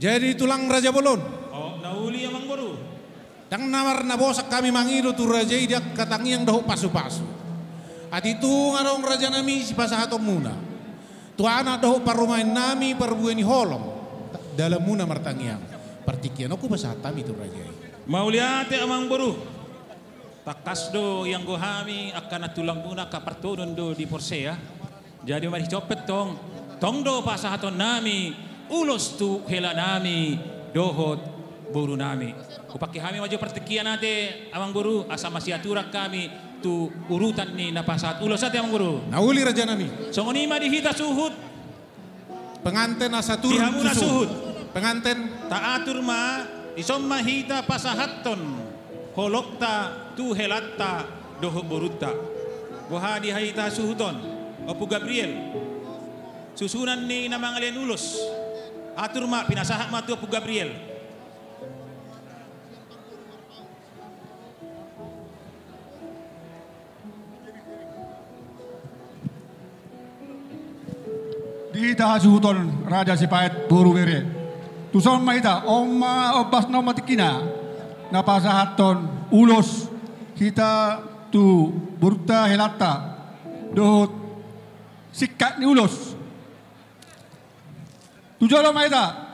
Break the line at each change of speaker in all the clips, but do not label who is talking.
Jadi tulang Raja Bolon.
Oh, nauli amang boru.
Dang nawar na bosak kami mangido tu raja dia katangi yang dahu pasu-pasu. Ati tu ngarong raja nami si pasahato muna. Tu anak dahu parumain nami perbueni holong. Dalam muna martangiang. Partikian aku pasahata mi tu raja.
Mauliate amang boru. Takas do yang gohami akan tulang muna kapartodon do di Porsea. Jadi mari copet tong. Tong do pasahaton nami. Ulos tu hela nami. Dohot boru nami. Upaki kami maju pertikian nate amang guru asa masih aturak kami tu urutan ni napasahat ulos ate amang guru.
Nauli raja nami.
Songonima dihita suhut.
Penganten asa turun
Dihamuna suhut.
Penganten
Taatur ma isomma hita pasahaton. Holokta tu helatta doho borutta. Bohadi haita suhuton. Opu Gabriel. Susunan ni namangalen ulos. Atur ma pinasahat ma tu Opu Gabriel.
Ita suhuton Raja Sipait buru bere. Tuson maita omma obas no matikina. Napasahaton ulos kita tu burta helata dohot sikat ni ulos. Tujolo maita.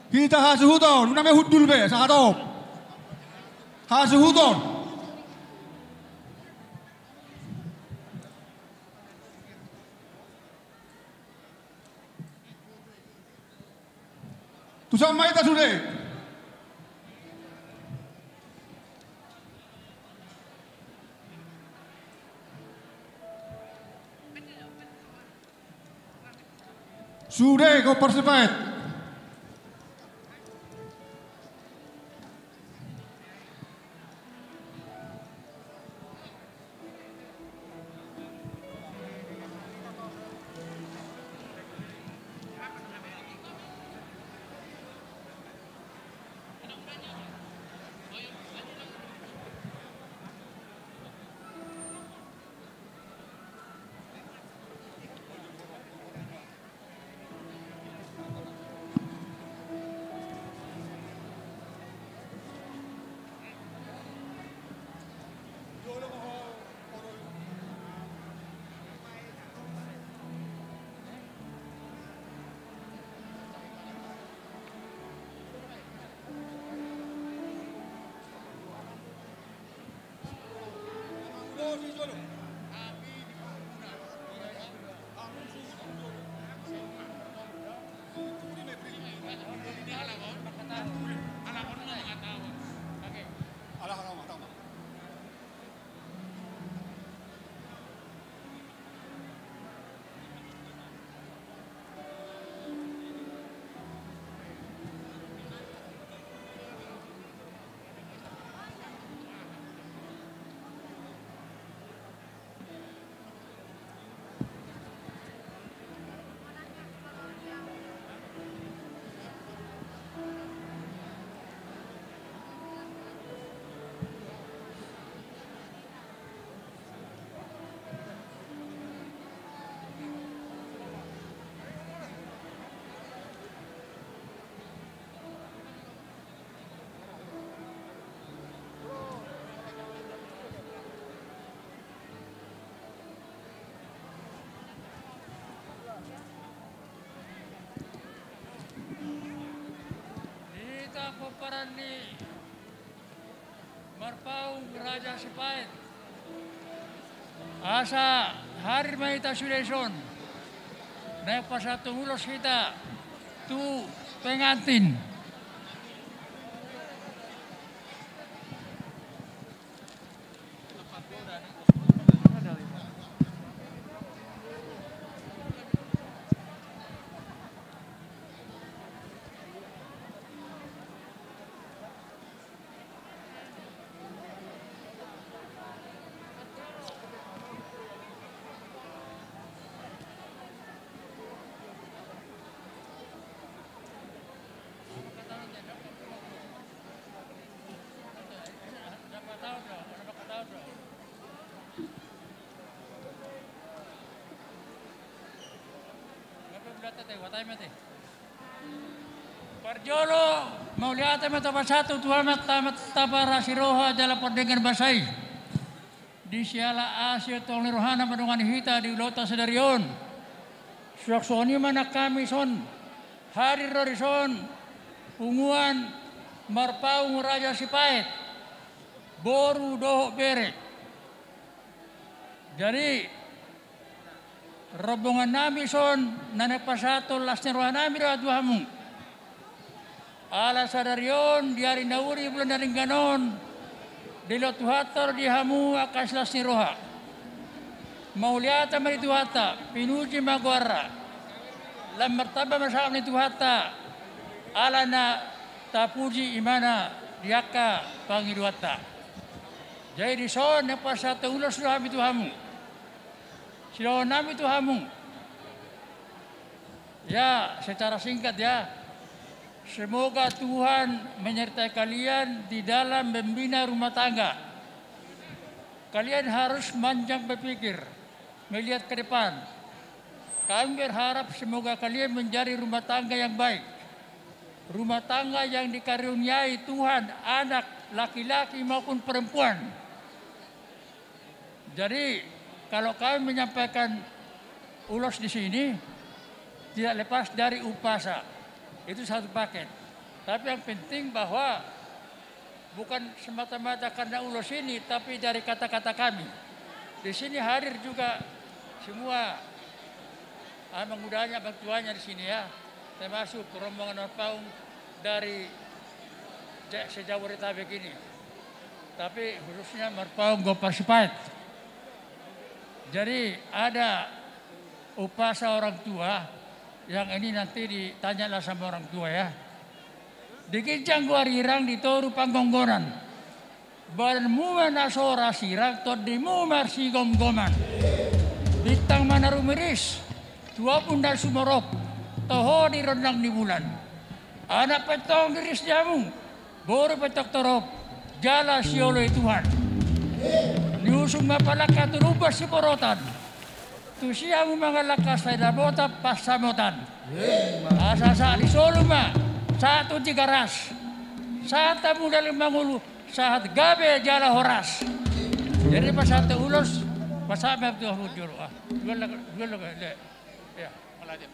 Kita hasuhuton, uname hudul be sahatop. Hasuhuton. Tusan maita sudah. Sudah kau persepet.
Parani Marpaung Raja Sipait asa hari maita sudeson naik pasatu ulos kita tu pengantin Parjolo mauliata mata pasatu tuamat tamat tabara siroha jala perdengan basai. Di siala asya tong rohana madungan hita di ulota sedarion. Suaksoni mana kami son hari rorison punguan marpaung raja Sipait boru dohok bere. Jadi rombongan nami son nanek pasato lasnya rohana nami roh tuhamu. Ala sadarion diari nauri bulan dari ganon dilo tuhator dihamu akas lasni roha mauliata mari tuhata pinuji magwara lam martaba masam ni tuhata ala na tapuji imana diaka pangiruata jadi di son ne pasata ulos rohami tuhamu silo nami tuhamu ya secara singkat ya. Semoga Tuhan menyertai kalian di dalam membina rumah tangga. Kalian harus manjang berpikir, melihat ke depan. Kami berharap semoga kalian menjadi rumah tangga yang baik. Rumah tangga yang dikaruniai Tuhan, anak, laki-laki maupun perempuan. Jadi, kalau kami menyampaikan ulos di sini, tidak lepas dari upasa. Itu satu paket. Tapi yang penting bahwa bukan semata-mata karena ulos ini, tapi dari kata-kata kami. Di sini hadir juga semua mengudahnya bantuannya di sini ya, termasuk rombongan Marpaung dari Sejabodetabek ini. Tapi khususnya Marpaung Gopal Sipait. Jadi ada upasa orang tua. Yang ini nanti ditanyalah sama orang tua ya. Dikincang gua rirang di toru panggonggonan. Badan muma nasora sirang todimu marsi gom-goman. Bintang mana rumiris. Tua pundal sumorop. Toho di rendang di bulan. Anak petong diris jamu. Boru petok torop. Jala sioloi Tuhan. Niusung mapalaka turubas si porotan. Tusiamu mangalakas sa dabota pasamutan. Asa di soluma 1 tigaras. Sata muda 5 saat gabe jala horas. Jadi pas 1 ulos pasame tu hujur. Dua ya, melatih.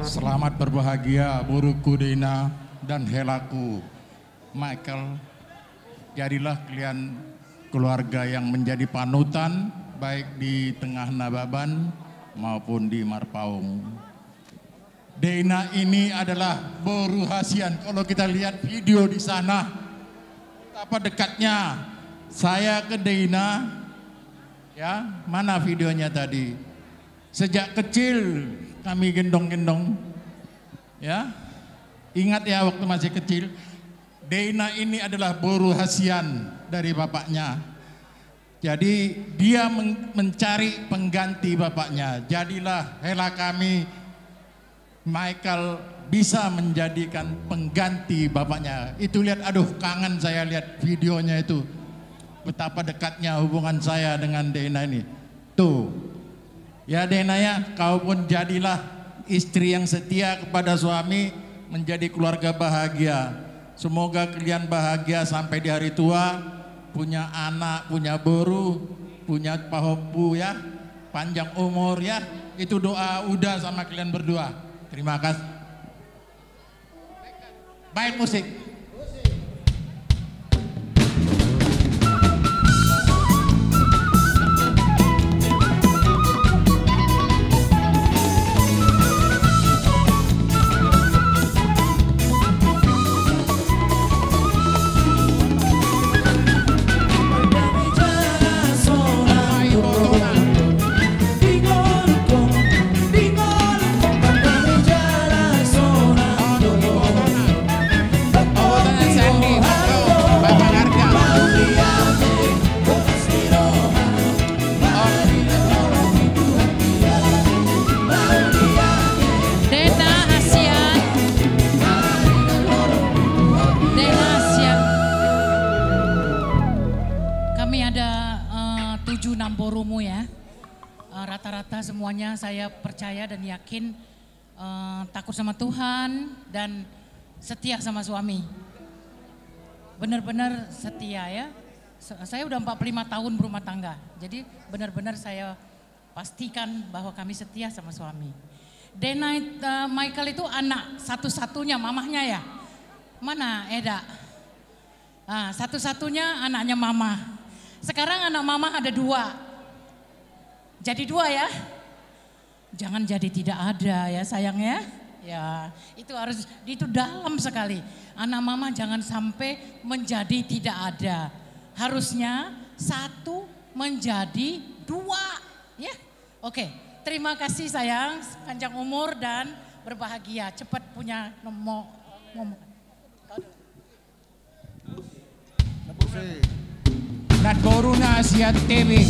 Selamat berbahagia buruku Dina dan Helaku Michael. Jadilah kalian keluarga yang menjadi panutan baik di tengah Nababan maupun di Marpaung. Dina ini adalah boru hasian. Kalau kita lihat video di sana, betapa dekatnya saya ke Dina. Ya, mana videonya tadi? Sejak kecil kami gendong-gendong. Ya, ingat ya waktu masih kecil. Dina ini adalah boru hasian dari bapaknya. Jadi dia mencari pengganti bapaknya. Jadilah Hela kami Michael bisa menjadikan pengganti bapaknya. Itu lihat, aduh kangen saya lihat videonya itu. Betapa dekatnya hubungan saya dengan Dina ini. Tuh. Ya Dina ya, kau pun jadilah istri yang setia kepada suami, menjadi keluarga bahagia. Semoga kalian bahagia sampai di hari tua, punya anak, punya boru, punya pahopu ya, panjang umur ya. Itu doa udah sama kalian berdua. Terima kasih. Main musik.
Borumu ya, rata-rata semuanya saya percaya dan yakin takut sama Tuhan dan setia sama suami. Benar-benar setia ya. Saya udah 45 tahun berumah tangga, jadi benar-benar saya pastikan bahwa kami setia sama suami. Michael itu anak satu-satunya mamahnya ya. Mana Eda? Satu-satunya anaknya mama. Sekarang anak mama ada 2. Jadi 2 ya. Jangan jadi tidak ada ya sayang ya. Ya, itu dalam sekali. Anak mama jangan sampai menjadi tidak ada. Harusnya 1 menjadi 2 ya. Oke, terima kasih sayang, panjang umur dan berbahagia. Cepat punya nomor.
Dan Boruna Asia TV.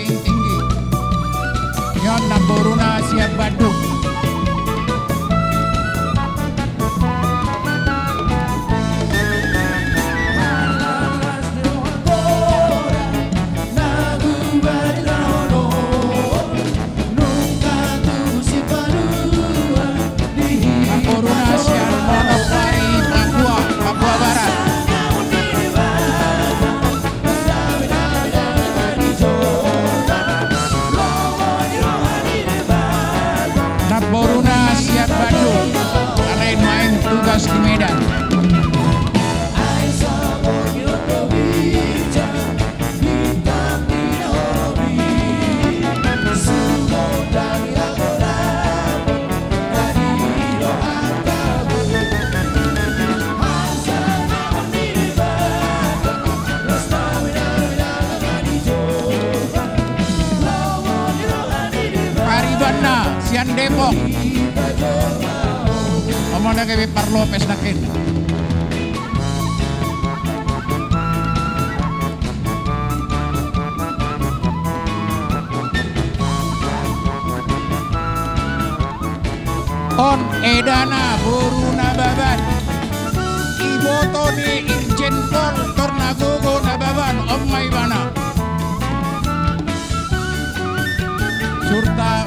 Tinggi. Yon dan Boruna Asia Bandung. Tugas di Medan. Paribana, Sian Depok. Omong na kay Par Lopez nakin. On Edana Boruna Baban. Iboto ni Irjen Pol Tornagogo Nababan Om Maibana. Surta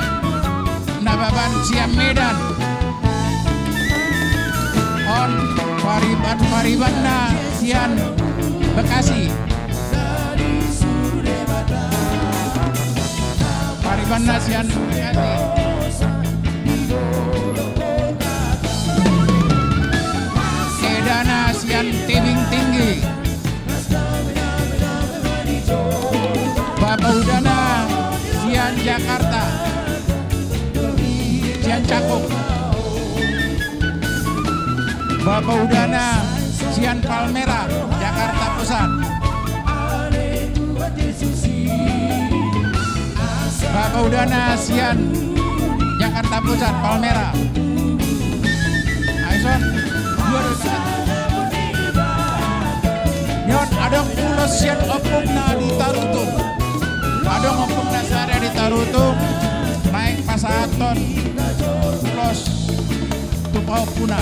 Nababan Siam Medan. On Paribana Sian Bekasi. Paribana Sian Bekasi. Edana Sian Tebing Tinggi. Bapak Udana Sian Jakarta. Sian Cakung. Bapak Udana Sian Palmera Jakarta Pusat. Bapak Udana Sian Jakarta Pusat Palmera. Aison Nyon adong ulos Sian opungna di Tarutung. Adong opungna sada di Tarutung. Naik pasaton ulos tupau puna.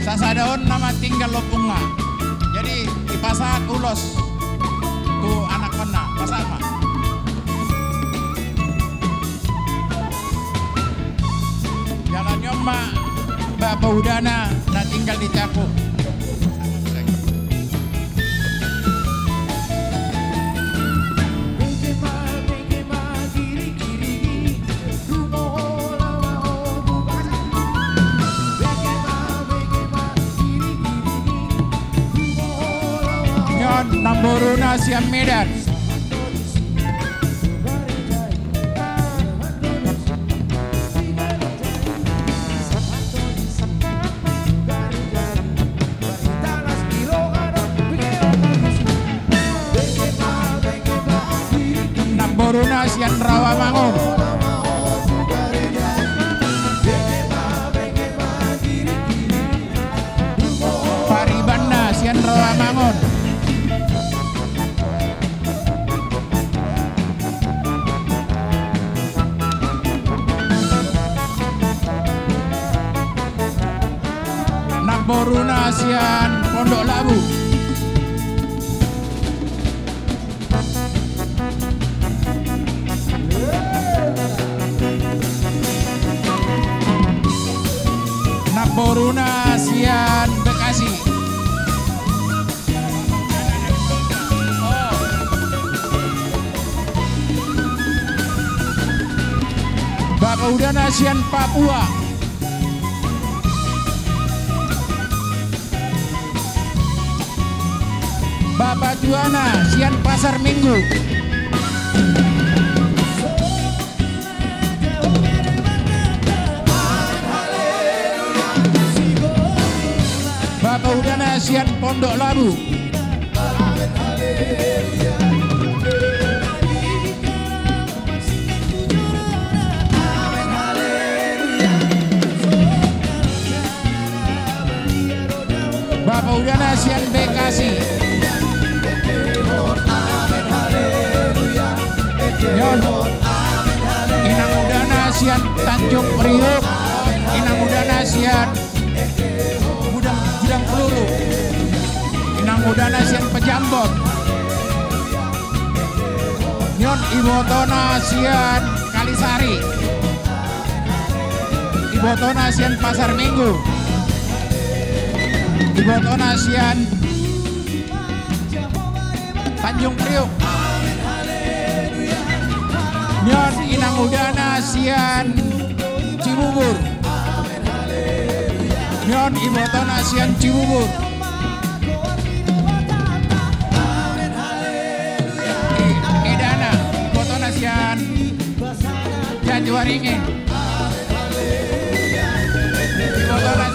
Sasadaon nama tinggal lopunga. Jadi di pasat ulos tu anak kena pasama. Jangan nyoma Bapak Udana na tinggal di Cakung. Namboruna Sian Medan. Namboruna Sian Rawamangun. Paribanda Sian Rawamangun. Namboruna Sian Pondok Labu. Namboruna Sian Bekasi. Bakaudana Sian Papua. Bapak Juana Sian Pasar Minggu. Bapak Udana Sian Pondok Labu. Bapak Udana Sian Bekasi. Inang Udana Sian Tanjung Priok. Inang Udana Sian Gudang Peluru. Inang Udana Sian Pejambon. Nyon Ibotona Sian Kalisari. Ibotona Sian Pasar Minggu. Ibotona Sian Tanjung Priok. Nyon Inang Udana Sian Cibubur. Nyon Ibotona Sian Cibubur. Idana Ibotona Sian Jajuaringin. Ibotona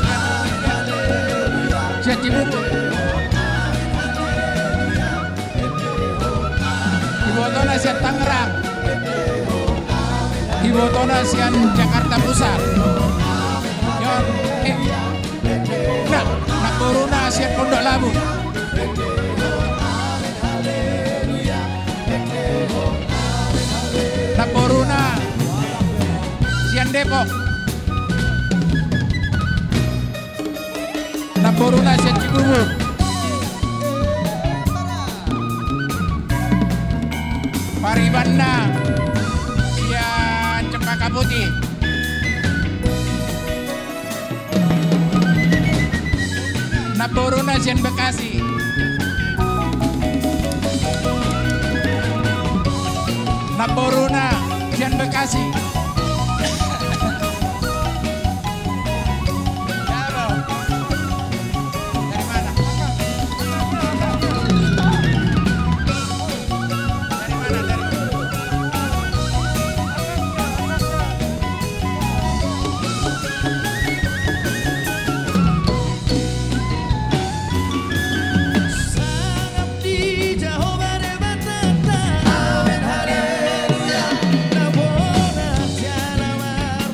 Sian Cibubur. Ibotona Sian Tangerang. Ibotona Sian Jakarta Pusat. Nyon Namboruna Sian Pondok Labu. Namboruna Sian Depok. Namboruna Sian Cibubur. Paribanda Sian Cempaka Putih. Namboruna Sian Bekasi. Namboruna Sian Bekasi. Dari mana?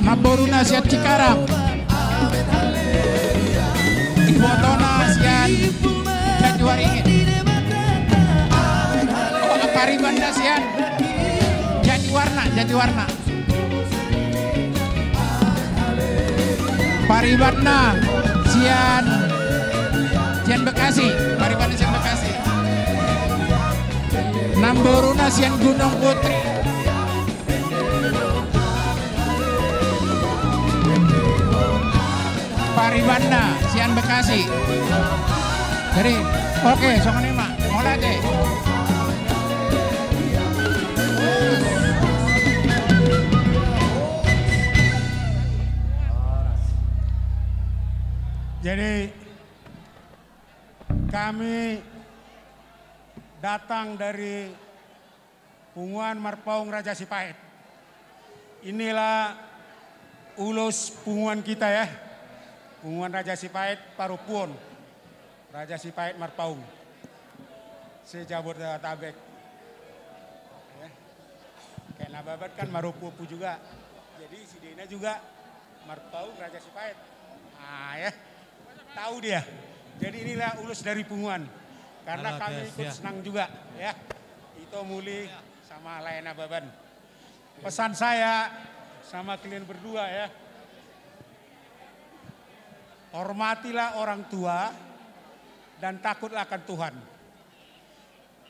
Namboruna Sian Cikarang. Ibotona Sian Jajuaringin. Paribanda Sian Jatiwarna. Paribanda Sian Bekasi. Paribanda Sian Bekasi. Namboruna Sian Gunung Putri. Paribanda Sian Bekasi. Jadi oke, songan ini mak mulai deh.
Jadi kami datang dari Punguan Marpaung Raja Sipait. Inilah ulus punguan kita ya. Punguan Raja Sipait Parupuon. Raja Sipait Marpaung. Sejabodetabek. Ya. Kayak Nababat kan Marupupu juga. Jadi si Dena juga Marpaung Raja Sipait. Nah ya. Tahu dia. Jadi inilah ulus dari punguan. Karena kami ikut senang juga ya. Ito Muli sama Layana Baban. Pesan saya sama kalian berdua ya. Hormatilah orang tua dan takutlah akan Tuhan.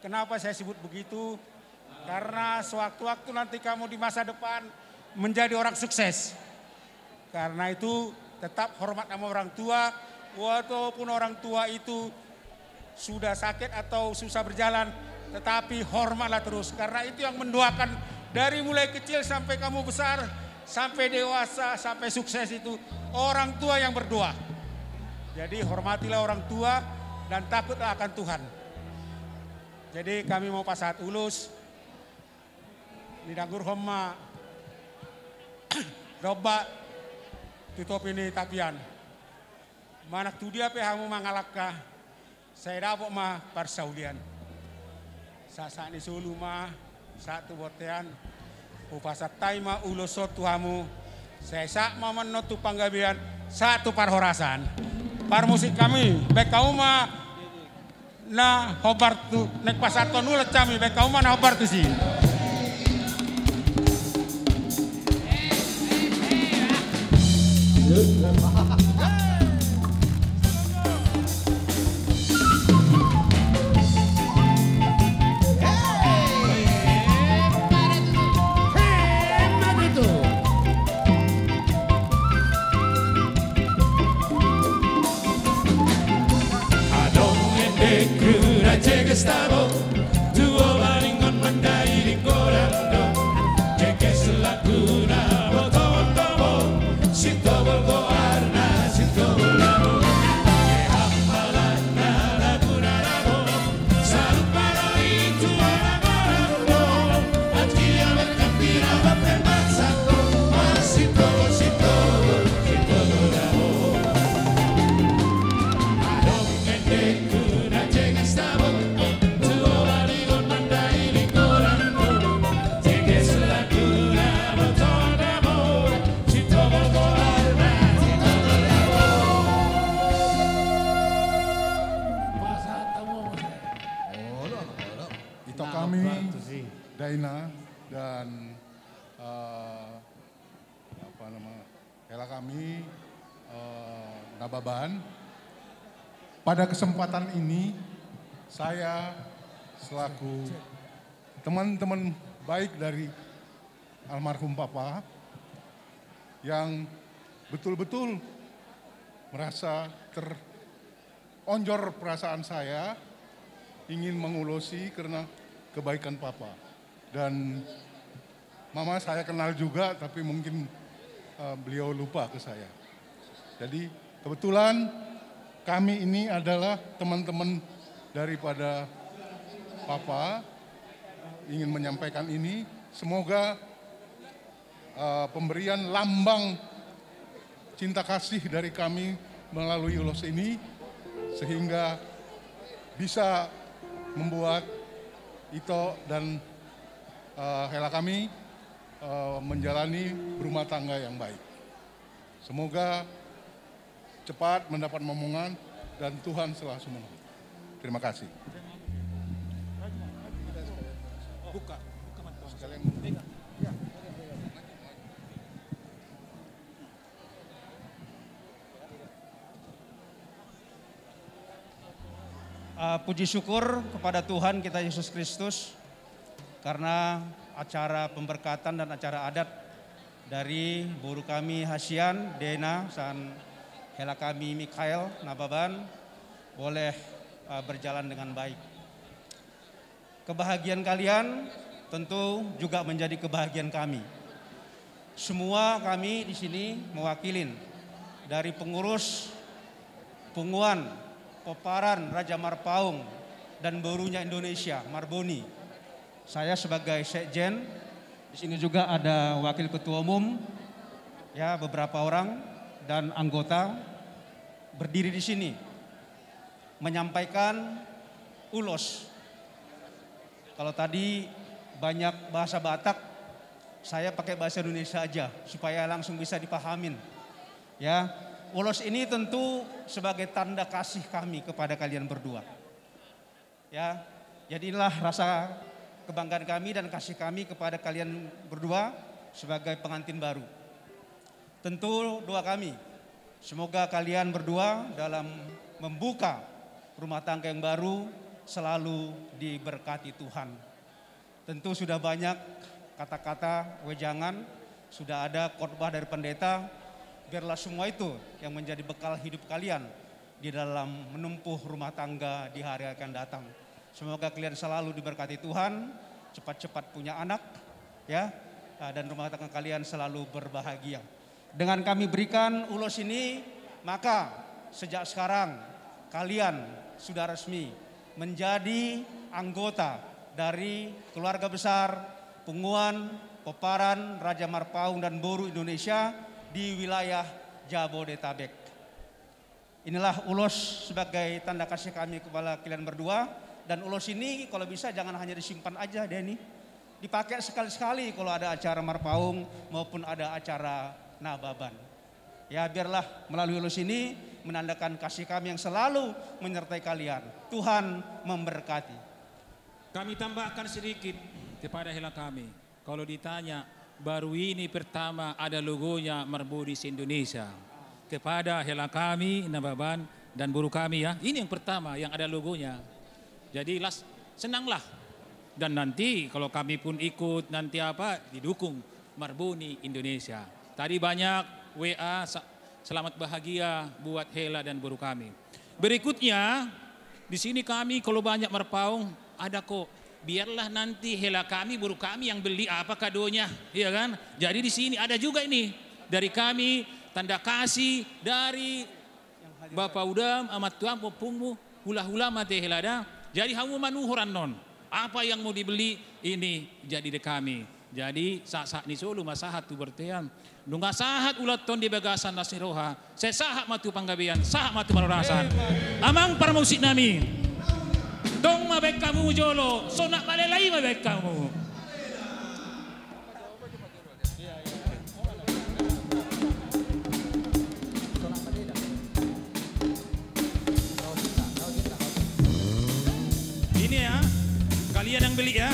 Kenapa saya sebut begitu? Karena sewaktu-waktu nanti kamu di masa depan menjadi orang sukses. Karena itu tetap hormat sama orang tua. Walaupun orang tua itu sudah sakit atau susah berjalan, tetapi hormatlah terus. Karena itu yang mendoakan dari mulai kecil sampai kamu besar, sampai dewasa, sampai sukses itu orang tua yang berdoa. Jadi hormatilah orang tua dan takutlah akan Tuhan. Jadi kami mau pasahat ulus, nidagur homma, robak, tutup ini tapian. Manak tu dia pehamu mangalakka, saya dapat mah parsaulian. Saat ini sulu mah satu botean, upasat taima ulosot tuhamu, saya sak maman notu panggabian satu parhorasan. Par musik kami, baik kau mah na hobar tu nek pasaton ulat kami, baik kau mah na hobar tu sih.
Estamos tuo balingon mandai di corando che che sulla cuna botomo si tolgo arna si tolgo che appalana la cuna ramo salparo itu aragorando atia berkambira berpemazzato si tolgo si tolgo si tolgo ramo adong ende cuna che estamos
Daina dan hela kami Nababan. Pada kesempatan ini saya selaku teman-teman baik dari almarhum Papa yang betul-betul merasa teronjor perasaan saya ingin mengulusi karena kebaikan Papa. Dan Mama saya kenal juga, tapi mungkin beliau lupa ke saya. Jadi kebetulan kami ini adalah teman-teman daripada Papa, ingin menyampaikan ini. Semoga pemberian lambang cinta kasih dari kami melalui ulos ini, sehingga bisa membuat Ito dan hela kami menjalani berumah tangga yang baik. Semoga cepat mendapat momongan dan Tuhan selalu menolong. Terima kasih. Buka sekalian.
Puji syukur kepada Tuhan kita Yesus Kristus karena acara pemberkatan dan acara adat dari guru kami Hasian, Dena, dan hela kami Mikael, Nababan boleh berjalan dengan baik. Kebahagiaan kalian tentu juga menjadi kebahagiaan kami. Semua kami di sini mewakilin dari pengurus Punguan, Peparan, Raja Marpaung, dan Borunya Indonesia, Marboni. Saya sebagai sekjen, di sini juga ada wakil ketua umum, ya beberapa orang dan anggota berdiri di sini menyampaikan ulos. Kalau tadi banyak bahasa Batak, saya pakai bahasa Indonesia aja supaya langsung bisa dipahamin. Ya, ulos ini tentu sebagai tanda kasih kami kepada kalian berdua. Ya, jadilah rasa kebanggaan kami dan kasih kami kepada kalian berdua sebagai pengantin baru. Tentu doa kami, semoga kalian berdua dalam membuka rumah tangga yang baru selalu diberkati Tuhan. Tentu sudah banyak kata-kata wejangan, sudah ada khotbah dari pendeta. Biarlah semua itu yang menjadi bekal hidup kalian di dalam menempuh rumah tangga di hari akan datang. Semoga kalian selalu diberkati Tuhan, cepat-cepat punya anak, ya, dan rumah tangga kalian selalu berbahagia. Dengan kami berikan ulos ini, maka sejak sekarang kalian sudah resmi menjadi anggota dari keluarga besar Punguan, Peparan, Raja Marpaung dan Boru Indonesia di wilayah Jabodetabek. Inilah ulos sebagai tanda kasih kami kepada kalian berdua, dan ulos ini kalau bisa jangan hanya disimpan aja Denny, dipakai sekali-sekali kalau ada acara Marpaung maupun ada acara Nababan. Ya, biarlah melalui ulos ini menandakan kasih kami yang selalu menyertai kalian. Tuhan memberkati.
Kami tambahkan sedikit kepada hela kami. Kalau ditanya, baru ini pertama ada logonya Marbodis Indonesia. Kepada hela kami, Nababan dan Boru kami ya, ini yang pertama yang ada logonya. Jadi senanglah. Dan nanti kalau kami pun ikut nanti didukung Marboni Indonesia. Tadi banyak WA selamat bahagia buat hela dan Boru kami. Berikutnya di sini kami kalau banyak Marpaung ada kok. Biarlah nanti hela kami, Boru kami yang beli apa kadonya, ya kan? Jadi di sini ada juga ini dari kami tanda kasih dari Bapak Udam amat tuang popungmu hula-hula mate helada. Jadi hamu manuhuran non. Apa yang mau dibeli ini jadi de kami. Jadi sak-sak ni solo masahat tu bertean. Nunga sahat ulat ton di bagasan nasiroha. Saya sahat matu panggabian, sahat matu marurasan. Amang para musik nami. Dong mabek kamu jolo, sonak malelai mabek kamu. Ini ya, kalian yang beli ya.